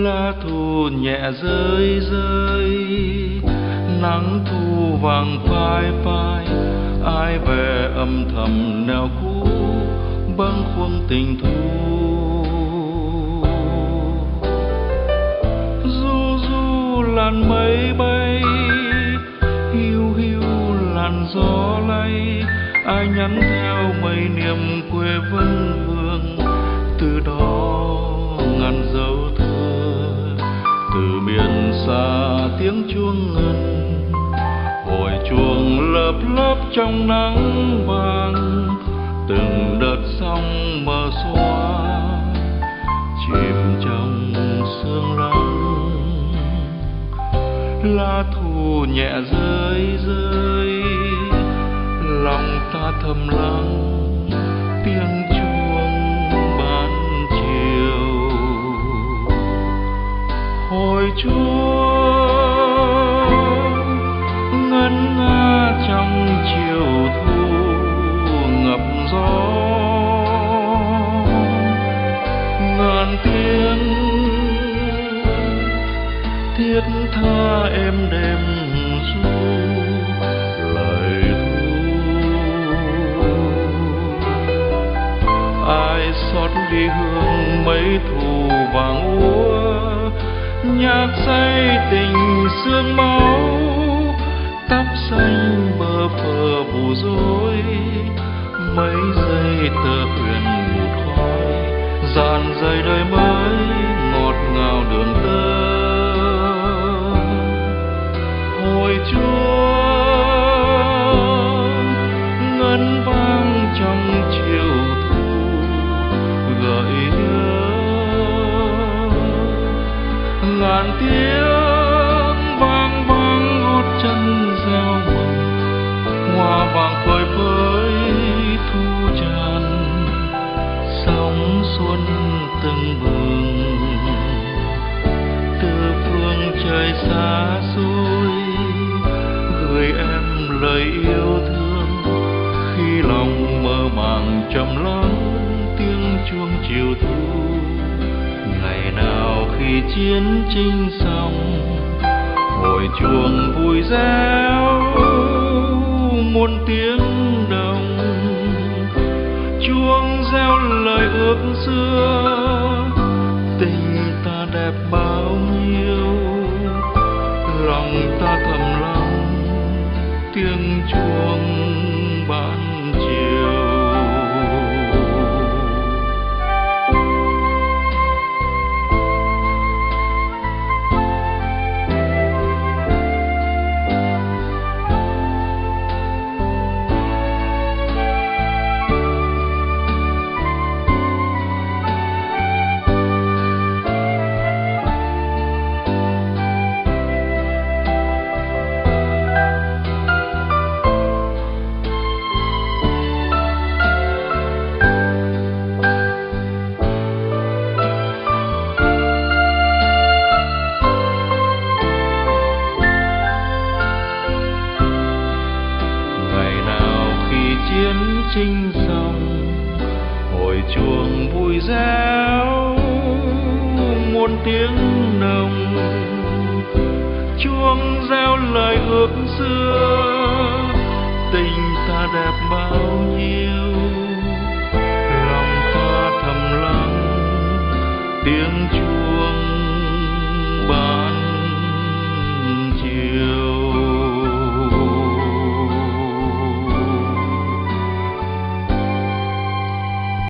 lá thu nhẹ rơi rơi, nắng thu vàng phai phai, ai về âm thầm nẻo cũ bâng khuâng tình thu. Du du làn mây bay, hiu hiu làn gió lay, ai nhắn theo mây niềm quê vân vương. Từ đó ngàn dấu thơ, từ miền xa tiếng chuông ngân, hồi chuông lấp lấp trong nắng vàng, từng đợt sóng mờ xóa chìm trong sương lắng. Lá thu nhẹ rơi rơi, lòng ta thầm lắng tiếng chuông ban chiều. Hồi chuông ngân nga trong chiều thu ngập gió, ngàn tiếng thiết tha êm đềm ru lời thu. Ai xót ly hương mấy thu vàng úa, nhạc say tình sương máu, tóc xanh bơ phờ bù rối, mấy giây tơ huyền một khói, dàn dây đời mới ngọt ngào đường tơ. Hồi chuông ngân vang trong chiều thu, gợi nhớ ngàn tiếng vang vang gót chân gieo mầm, hoa vàng phơi phới thu tràn, sóng xuân từng bừng từ phương trời xa xôi, gửi em lời yêu thương khi lòng mơ màng trầm lắng tiếng chuông chiều thu. Ngày nào khi chiến tranh xong, hồi chuông vui réo muôn tiếng đồng, chuông reo lời ước xưa, tình ta đẹp bao nhiêu, lòng ta thầm lắng tiếng chuông ban chiều. Chiến tranh xong, hồi chuông vui réo muôn tiếng đồng, chuông reo lời ước xưa, tình ta đẹp bao